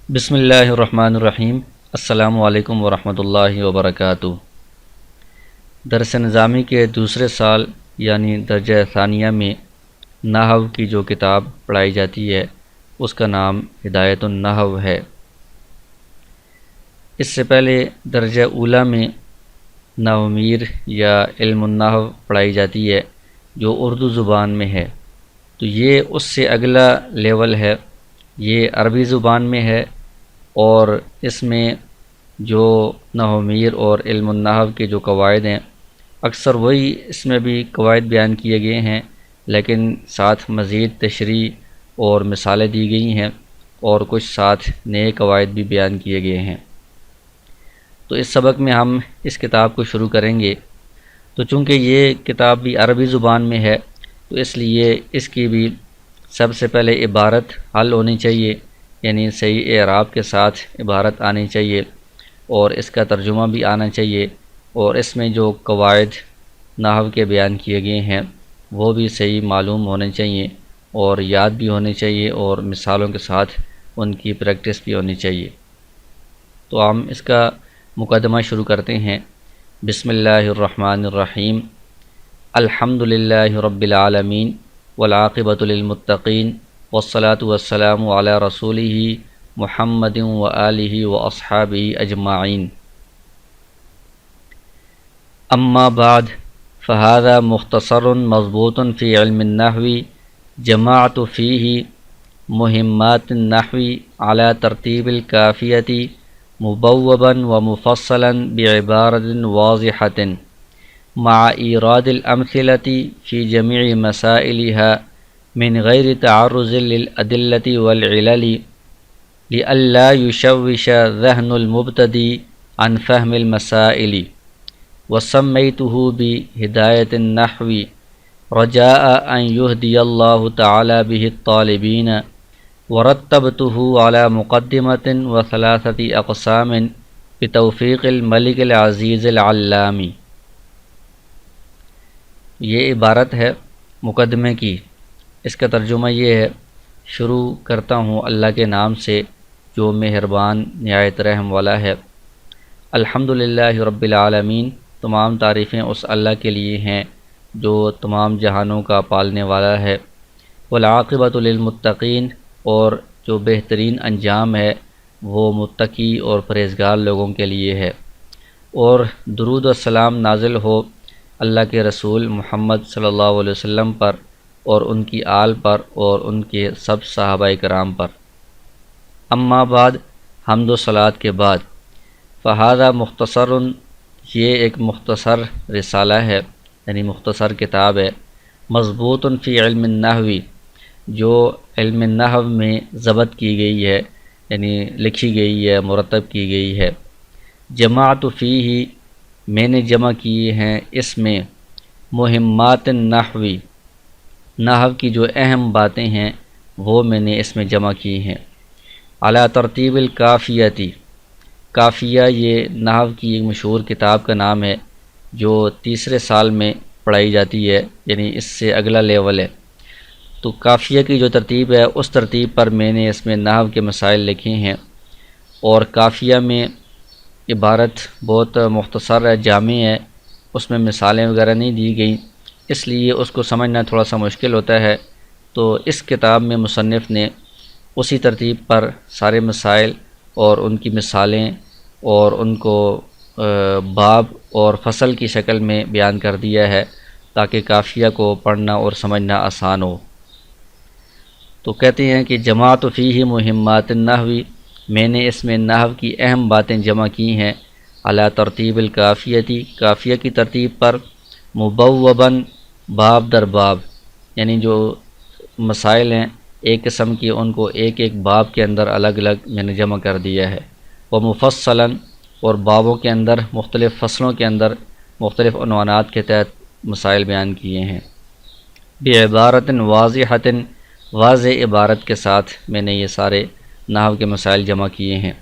بسم اللہ الرحمن الرحیم۔ السلام علیکم ورحمۃ اللہ وبرکاتہ۔ درس نظامی کے دوسرے سال یعنی درجہ ثانیہ میں نحو کی جو کتاب پڑھائی جاتی ہے اس کا نام ہدایت النحو ہے۔ اس سے پہلے درجہ اولی میں نحو میر یا علم النحو پڑھائی جاتی ہے جو اردو زبان میں ہے، تو یہ اس سے اگلا لیول ہے، یہ عربی زبان میں ہے، اور اس میں جو نحو میر اور علم النحو کے جو قواعد ہیں اکثر وہی اس میں بھی قواعد بیان کیے گئے ہیں، لیکن ساتھ مزید تشریح اور مثالیں دی گئی ہیں اور کچھ ساتھ نئے قواعد بھی بیان کیے گئے ہیں۔ تو اس سبق میں ہم اس کتاب کو شروع کریں گے۔ تو چونکہ یہ کتاب بھی عربی زبان میں ہے تو اس لیے اس کی بھی سب سے پہلے عبارت حل ہونی چاہیے، یعنی صحیح اعراب کے ساتھ عبارت آنی چاہیے، اور اس کا ترجمہ بھی آنا چاہیے، اور اس میں جو قواعد نحو کے بیان کیے گئے ہیں وہ بھی صحیح معلوم ہونے چاہیے اور یاد بھی ہونے چاہیے، اور مثالوں کے ساتھ ان کی پریکٹس بھی ہونی چاہیے۔ تو ہم اس کا مقدمہ شروع کرتے ہیں۔ بسم اللہ الرحمن الرحیم۔ الحمد للہ رب العالمین والعاقبۃ للمتقین والصلاة والسلام علی رسولہ محمد وآلہ واصحابہ اجمعین۔ اما بعد فهذا مختصر مضبوط فی علم النحو جمعت فیہ مہمات النحو علی ترتیب الکافیۃ مبوبا ومفصلا بعبارۃ واضحۃ مع ایراد الامثلۃ فی جميع مسائلها من غیر تعرض للأدلة والعلل لئلا يشوش ذہن المبتدی عن فهم المسائل، وسمیته بہدایۃ النحو رجاء ان يهدي الله تعالی به الطالبین، ورتبته على مقدمة وثلاثة اقسام بتوفیق الملک العزیز العلام۔ یہ عبارت ہے مقدمے کی، اس کا ترجمہ یہ ہے: شروع کرتا ہوں اللہ کے نام سے جو مہربان نہایت رحم والا ہے۔ الحمدللہ رب العالمین، تمام تعریفیں اس اللہ کے لیے ہیں جو تمام جہانوں کا پالنے والا ہے۔ والعاقبۃ للمتقین، اور جو بہترین انجام ہے وہ متقی اور پرہیزگار لوگوں کے لیے ہے۔ اور درود و سلام نازل ہو اللہ کے رسول محمد صلی اللہ علیہ وسلم پر اور ان کی آل پر اور ان کے سب صحابہ کرام پر۔ اما بعد، حمد و صلوات کے بعد، فہذا مختصر، یہ ایک مختصر رسالہ ہے، یعنی مختصر کتاب ہے، مضبوط فی علم النحو، جو علم النحو میں ضبط کی گئی ہے، یعنی لکھی گئی ہے، مرتب کی گئی ہے۔ جمعت فیہ، میں نے جمع کیے ہیں اس میں، مہمات النحو، نحو کی جو اہم باتیں ہیں وہ میں نے اس میں جمع کی ہیں۔ علی ترتیب الکافیۃ، کافیہ یہ نحو کی ایک مشہور کتاب کا نام ہے جو تیسرے سال میں پڑھائی جاتی ہے، یعنی اس سے اگلا لیول ہے۔ تو کافیہ کی جو ترتیب ہے اس ترتیب پر میں نے اس میں نحو کے مسائل لکھے ہیں، اور کافیہ میں عبارت بہت مختصر ہے، جامع ہے، اس میں مثالیں وغیرہ نہیں دی گئیں، اس لیے اس کو سمجھنا تھوڑا سا مشکل ہوتا ہے۔ تو اس کتاب میں مصنف نے اسی ترتیب پر سارے مسائل اور ان کی مثالیں اور ان کو باب اور فصل کی شکل میں بیان کر دیا ہے تاکہ کافیہ کو پڑھنا اور سمجھنا آسان ہو۔ تو کہتے ہیں کہ جمعت فیہ مہمات النحو، میں نے اس میں نحو کی اہم باتیں جمع کی ہیں، علی ترتیب الکافیۃ، کافیہ کی ترتیب پر، مبوبا، باب در باب، یعنی جو مسائل ہیں ایک قسم کی ان کو ایک ایک باب کے اندر الگ الگ میں نے جمع کر دیا ہے، ومفصلا، اور بابوں کے اندر مختلف فصلوں کے اندر مختلف عنوانات کے تحت مسائل بیان کیے ہیں، بعبارۃ واضحۃ، واضح عبارت کے ساتھ میں نے یہ سارے نحو کے مسائل جمع کیے ہیں،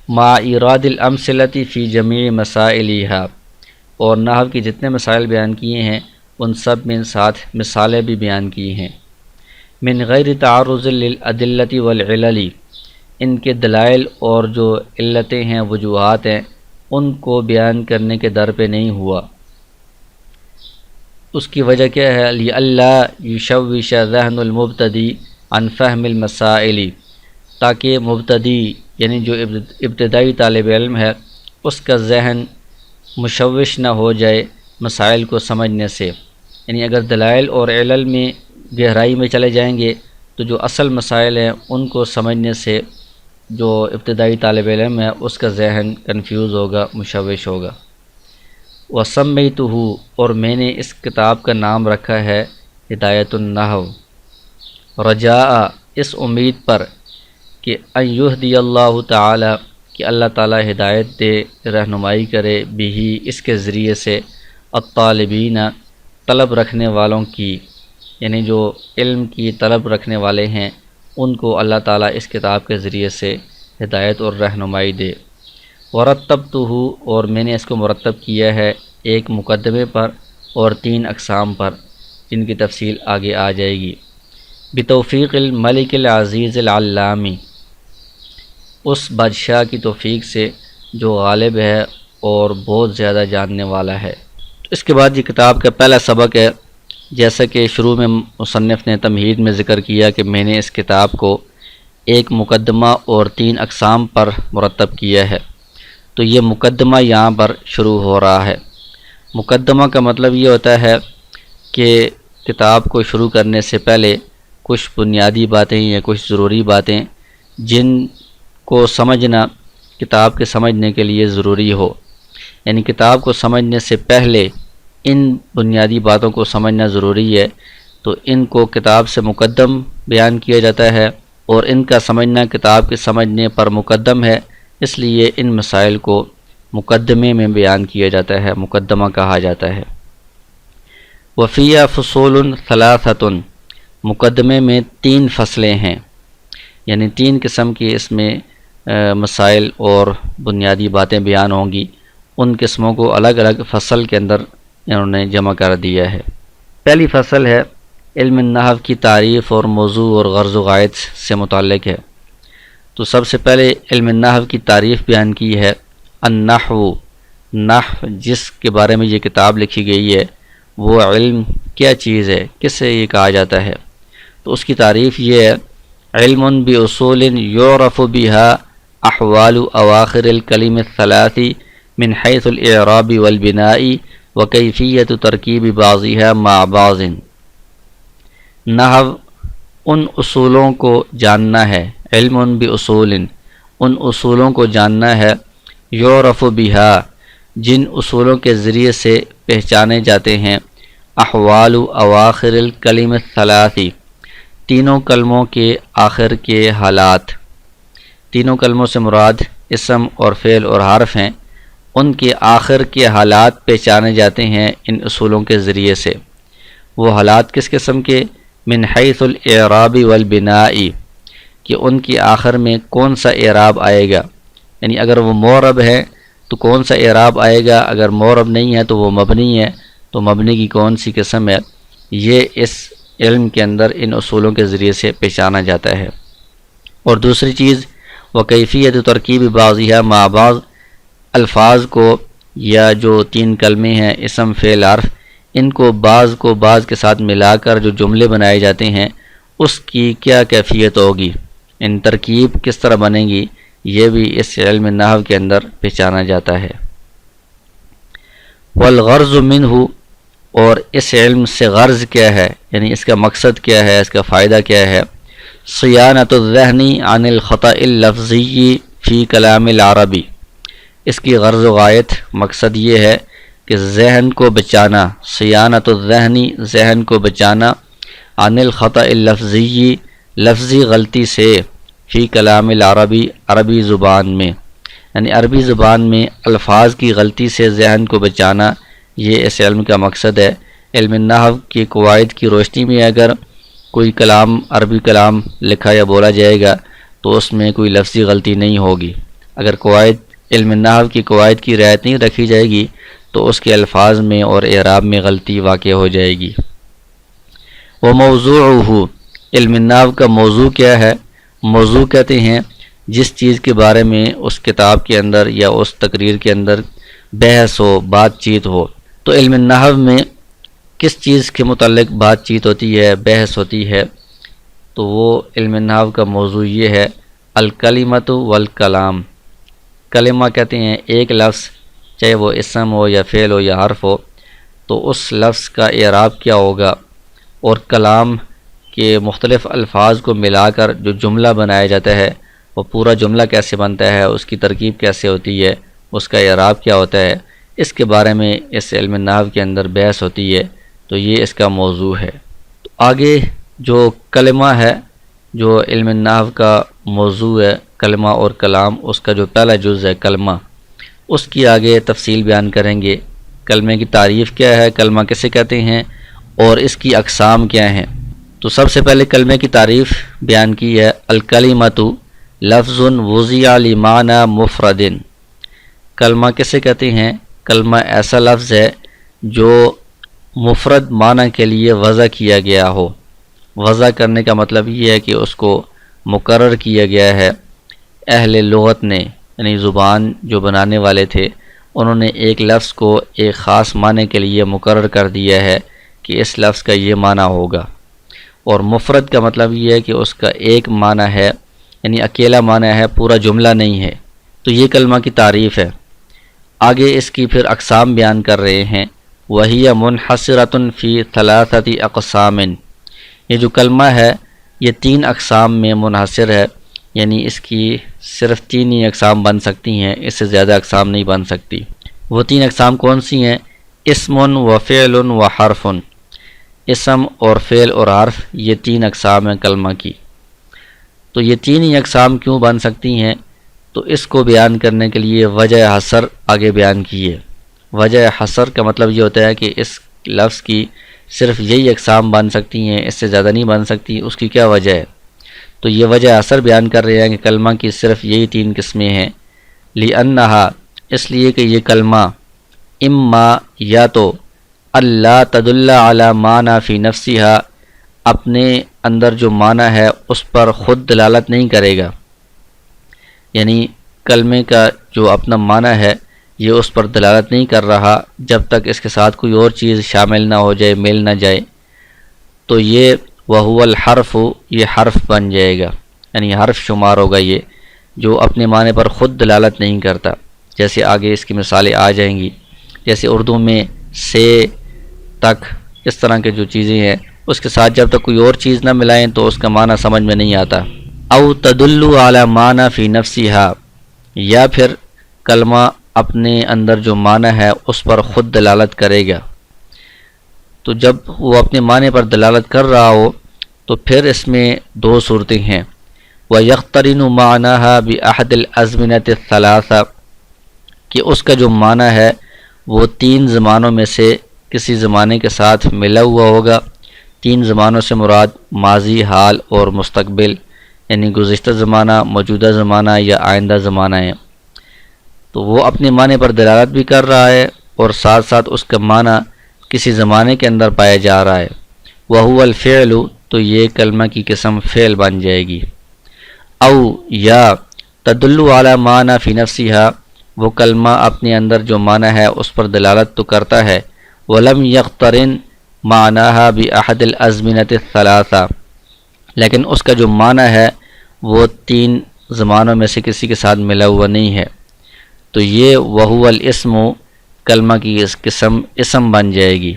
مع ایراد الامثلۃ فی جمیع مسائلها، اور نحو کی جتنے مسائل بیان کیے ہیں ان سب میں ساتھ مثالیں بھی بیان کی ہیں، من غیر تعرض للأدلة والعلل، ان کے دلائل اور جو علتیں ہیں وجوہات ہیں ان کو بیان کرنے کے در پہ نہیں ہوا۔ اس کی وجہ کیا ہے؟ لِأَلَّا يُشَوِّشَ ذَهْنُ الْمُبْتَدِي عَنْ فَهْمِ الْمَسَائِلِ، تاکہ مبتدی یعنی جو ابتدائی طالب علم ہے اس کا ذہن مشوش نہ ہو جائے مسائل کو سمجھنے سے۔ یعنی اگر دلائل اور علل میں گہرائی میں چلے جائیں گے تو جو اصل مسائل ہیں ان کو سمجھنے سے جو ابتدائی طالب علم ہے اس کا ذہن کنفیوز ہوگا، مشوش ہوگا۔ وَسَمَّيْتُهُ، اور میں نے اس کتاب کا نام رکھا ہے ہدایت النحو، رجاء، اس امید پر کہ ان یہدی اللہ تعالی، کہ اللہ تعالی ہدایت دے، رہنمائی کرے، بھی اس کے ذریعے سے، الطالبین، طلب رکھنے والوں کی، یعنی جو علم کی طلب رکھنے والے ہیں ان کو اللہ تعالیٰ اس کتاب کے ذریعے سے ہدایت اور رہنمائی دے۔ ورتبتہ، اور میں نے اس کو مرتب کیا ہے ایک مقدمے پر اور 3 اقسام پر جن کی تفصیل آگے آ جائے گی۔ بتوفیق الملک العزیز العلامی، اس بادشاہ کی توفیق سے جو غالب ہے اور بہت زیادہ جاننے والا ہے۔ اس کے بعد یہ کتاب کا پہلا سبق ہے، جیسا کہ شروع میں مصنف نے تمہید میں ذکر کیا کہ میں نے اس کتاب کو ایک مقدمہ اور 3 اقسام پر مرتب کیا ہے، تو یہ مقدمہ یہاں پر شروع ہو رہا ہے۔ مقدمہ کا مطلب یہ ہوتا ہے کہ کتاب کو شروع کرنے سے پہلے کچھ بنیادی باتیں یا کچھ ضروری باتیں جن کو سمجھنا کتاب کے سمجھنے کے لیے ضروری ہو، یعنی کتاب کو سمجھنے سے پہلے ان بنیادی باتوں کو سمجھنا ضروری ہے، تو ان کو کتاب سے مقدم بیان کیا جاتا ہے، اور ان کا سمجھنا کتاب کے سمجھنے پر مقدم ہے، اس لیے ان مسائل کو مقدمے میں بیان کیا جاتا ہے، مقدمہ کہا جاتا ہے۔ وفیہ فصول ثلاثۃ، مقدمے میں 3 فصلیں ہیں، یعنی 3 قسم کی اس میں مسائل اور بنیادی باتیں بیان ہوں گی، ان قسموں کو الگ الگ فصل کے اندر انہوں نے جمع کر دیا ہے۔ پہلی فصل ہے علم النحو کی تعریف اور موضوع اور غرض و غائد سے متعلق ہے۔ تو سب سے پہلے علم النحو کی تعریف بیان کی ہے۔ النحو، نحو جس کے بارے میں یہ کتاب لکھی گئی ہے وہ علم کیا چیز ہے، کس سے یہ کہا جاتا ہے؟ تو اس کی تعریف یہ ہے، علم باصول یعرف بها احوال اواخر الکلم الثلاث من حیث الاعراب والبناء وکیفیت ترکیب بعضها مع بعض۔ نحو ان اصولوں کو جاننا ہے، علم باصول، ان اصولوں کو جاننا ہے، یعرف بها، جن اصولوں کے ذریعے سے پہچانے جاتے ہیں، احوال اواخر الکلم الثلاث، تینوں کلموں کے آخر کے حالات۔ تینوں کلموں سے مراد اسم اور فعل اور حرف ہیں، ان کے آخر کے حالات پہچانے جاتے ہیں ان اصولوں کے ذریعے سے۔ وہ حالات کس قسم کے؟ من حیث الاعراب والبناء، کہ ان کے آخر میں کون سا اعراب آئے گا، یعنی اگر وہ معرب ہے تو کون سا اعراب آئے گا، اگر معرب نہیں ہے تو وہ مبنی ہے، تو مبنی کی کون سی قسم ہے، یہ اس علم کے اندر ان اصولوں کے ذریعے سے پہچانا جاتا ہے۔ اور دوسری چیز وکیفیت ترکیب بعضها مع بعض، الفاظ کو یا جو 3 کلمے ہیں اسم فعل حرف، ان کو بعض کے ساتھ ملا کر جو جملے بنائے جاتے ہیں اس کی کیا کیفیت ہوگی، ان ترکیب کس طرح بنے گی، یہ بھی اس علم نحو کے اندر پہچانا جاتا ہے۔ والغرض منہ، اور اس علم سے غرض کیا ہے، یعنی اس کا مقصد کیا ہے، اس کا فائدہ کیا ہے، صیانۃ الذہن عن الخطأ اللفظی فی کلام العربی، اس کی غرض و غایت مقصد یہ ہے کہ ذہن کو بچانا، صیانۃ الذہن، ذہن کو بچانا، عن الخطأ اللفظی، لفظی غلطی سے، فی کلام العربی، عربی زبان میں، یعنی عربی زبان میں الفاظ کی غلطی سے ذہن کو بچانا، یہ اس علم کا مقصد ہے۔ علم نحو کی قواعد کی روشنی میں اگر کوئی کلام، عربی کلام لکھا یا بولا جائے گا تو اس میں کوئی لفظی غلطی نہیں ہوگی۔ اگر علم نحو کی قواعد کی رعایت نہیں رکھی جائے گی تو اس کے الفاظ میں اور اعراب میں غلطی واقع ہو جائے گی۔ وموضوعہ، علم نحو کا موضوع کیا ہے؟ موضوع کہتے ہیں جس چیز کے بارے میں اس کتاب کے اندر یا اس تقریر کے اندر بحث ہو، بات چیت ہو۔ تو علم نحو میں کس چیز کے متعلق بات چیت ہوتی ہے، بحث ہوتی ہے، تو وہ علم نحو کا موضوع یہ ہے الکلمۃ والکلام۔ کلمہ کہتے ہیں ایک لفظ، چاہے وہ اسم ہو یا فعل ہو یا حرف ہو، تو اس لفظ کا اعراب کیا ہوگا، اور کلام کے مختلف الفاظ کو ملا کر جو جملہ بنایا جاتا ہے وہ پورا جملہ کیسے بنتا ہے، اس کی ترکیب کیسے ہوتی ہے، اس کا اعراب کیا ہوتا ہے، اس کے بارے میں اس علم نحو کے اندر بحث ہوتی ہے، تو یہ اس کا موضوع ہے۔ تو آگے جو کلمہ ہے، جو علم نحو کا موضوع ہے، کلمہ اور کلام، اس کا جو پہلا جز ہے کلمہ، اس کی آگے تفصیل بیان کریں گے۔ کلمے کی تعریف کیا ہے، کلمہ کسے کہتے ہیں، اور اس کی اقسام کیا ہیں۔ تو سب سے پہلے کلمے کی تعریف بیان کی ہے الکلمۃ لفظ وضع لمعنی مفرد۔ کلمہ کسے کہتے ہیں، کلمہ ایسا لفظ ہے جو مفرد معنی کے لیے وضع کیا گیا ہو۔ وضع کرنے کا مطلب یہ ہے کہ اس کو مقرر کیا گیا ہے اہل لغت نے، یعنی زبان جو بنانے والے تھے انہوں نے ایک لفظ کو ایک خاص معنی کے لیے مقرر کر دیا ہے کہ اس لفظ کا یہ معنی ہوگا۔ اور مفرد کا مطلب یہ ہے کہ اس کا ایک معنی ہے، یعنی اکیلا معنی ہے، پورا جملہ نہیں ہے۔ تو یہ کلمہ کی تعریف ہے۔ آگے اس کی پھر اقسام بیان کر رہے ہیں، وَهِيَ مُنْحَصِرَةٌ فِي ثَلَاثَةِ أَقْسَامٍ۔ یہ جو کلمہ ہے یہ 3 اقسام میں منحصر ہے، یعنی اس کی صرف 3 ہی اقسام بن سکتی ہیں، اس سے زیادہ اقسام نہیں بن سکتی۔ وہ 3 اقسام کون سی ہیں؟ اسم و فعل و حرف۔ اسم اور فعل اور حرف، یہ 3 اقسام ہیں کلمہ کی۔ تو یہ 3 ہی اقسام کیوں بن سکتی ہیں؟ تو اس کو بیان کرنے کے لیے وجہ حصر آگے بیان کی ہے۔ وجہ حصر کا مطلب یہ ہوتا ہے کہ اس لفظ کی صرف یہی اقسام بن سکتی ہیں، اس سے زیادہ نہیں بن سکتی، اس کی کیا وجہ ہے؟ تو یہ وجہ حصر بیان کر رہے ہیں کہ کلمہ کی صرف یہی 3 قسمیں ہیں۔ لِأَنَّهَا، اس لیے کہ یہ کلمہ اما یا تو اللہ تدل علی معنی فی نفسہا، اپنے اندر جو معنی ہے اس پر خود دلالت نہیں کرے گا، یعنی کلمے کا جو اپنا معنی ہے یہ اس پر دلالت نہیں کر رہا جب تک اس کے ساتھ کوئی اور چیز شامل نہ ہو جائے، مل نہ جائے، تو یہ وَهُوَ الْحَرْفُ، یہ حرف بن جائے گا، یعنی حرف شمار ہوگا یہ، جو اپنے معنی پر خود دلالت نہیں کرتا۔ جیسے آگے اس کی مثالیں آ جائیں گی، جیسے اردو میں سے، تک، اس طرح کے جو چیزیں ہیں اس کے ساتھ جب تک کوئی اور چیز نہ ملائیں تو اس کا معنی سمجھ میں نہیں آتا۔ او تدل علی معنی فی نفسہا، یا پھر کلمہ اپنے اندر جو معنی ہے اس پر خود دلالت کرے گا۔ تو جب وہ اپنے معنی پر دلالت کر رہا ہو تو پھر اس میں 2 صورتیں ہیں، وَيَقْتَرِنُ مَعْنَاهَا بِأَحَدِ الْأَزْمِنَةِ الثَّلَاثَةِ، کہ اس کا جو معنی ہے وہ 3 زمانوں میں سے کسی زمانے کے ساتھ ملا ہوا ہوگا۔ 3 زمانوں سے مراد ماضی، حال اور مستقبل، یعنی گزشتہ زمانہ، موجودہ زمانہ یا آئندہ زمانہ ہے۔ تو وہ اپنے معنی پر دلالت بھی کر رہا ہے اور ساتھ ساتھ اس کا معنی کسی زمانے کے اندر پایا جا رہا ہے۔ وَهُوَ الْفِعْلُ، تو یہ کلمہ کی قسم فعل بن جائے گی۔ او یا تدل علی معنی فی نفسہا، وہ کلمہ اپنے اندر جو معنی ہے اس پر دلالت تو کرتا ہے، وَلَمْ يَقْتَرِنْ مَعْنَاهَا بِأَحَدِ الْأَزْمِنَةِ الثَّلَاثَةِ، لیکن اس کا جو معنی ہے وہ 3 زمانوں میں سے کسی کے ساتھ ملا ہوا نہیں ہے، تو یہ وَهُوَ الْإِسْمُ، کلمہ کی اس قسم اسم بن جائے گی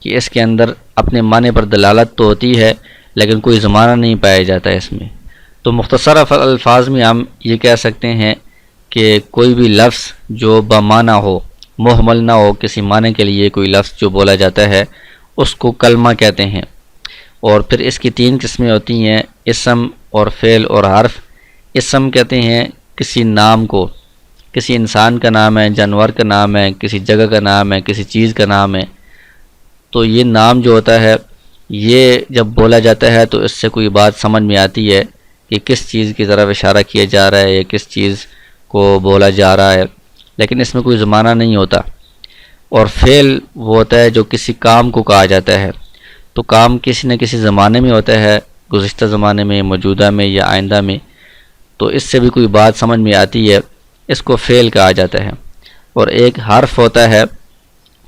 کہ اس کے اندر اپنے معنی پر دلالت تو ہوتی ہے لیکن کوئی زمانہ نہیں پایا جاتا ہے اس میں۔ تو مختصر الفاظ میں ہم یہ کہہ سکتے ہیں کہ کوئی بھی لفظ جو بمعنی ہو، محمل نہ ہو، کسی معنی کے لیے کوئی لفظ جو بولا جاتا ہے اس کو کلمہ کہتے ہیں۔ اور پھر اس کی 3 قسمیں ہوتی ہیں، اسم اور فعل اور حرف۔ اسم کہتے ہیں کسی نام کو، کسی انسان کا نام ہے، جانور کا نام ہے، کسی جگہ کا نام ہے، کسی چیز کا نام ہے۔ تو یہ نام جو ہوتا ہے یہ جب بولا جاتا ہے تو اس سے کوئی بات سمجھ میں آتی ہے کہ کس چیز کی طرف اشارہ کیا جا رہا ہے یا کس چیز کو بولا جا رہا ہے، لیکن اس میں کوئی زمانہ نہیں ہوتا۔ اور فعل وہ ہوتا ہے جو کسی کام کو کہا جاتا ہے، تو کام کسی نہ کسی زمانے میں ہوتا ہے، گزشتہ زمانے میں، موجودہ میں یا آئندہ میں۔ تو اس سے بھی کوئی بات سمجھ میں آتی ہے، اس کو فعل کہا جاتا ہے۔ اور ایک حرف ہوتا ہے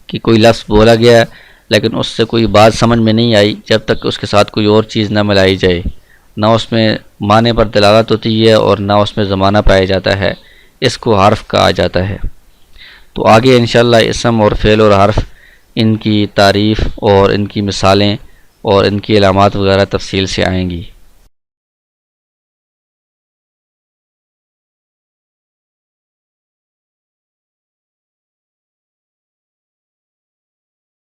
کہ کوئی لفظ بولا گیا لیکن اس سے کوئی بات سمجھ میں نہیں آئی جب تک اس کے ساتھ کوئی اور چیز نہ ملائی جائے، نہ اس میں معنی پر دلالت ہوتی ہے اور نہ اس میں زمانہ پایا جاتا ہے، اس کو حرف کہا جاتا ہے۔ تو آگے انشاءاللہ اسم اور فعل اور حرف، ان کی تعریف اور ان کی مثالیں اور ان کی علامات وغیرہ تفصیل سے آئیں گی۔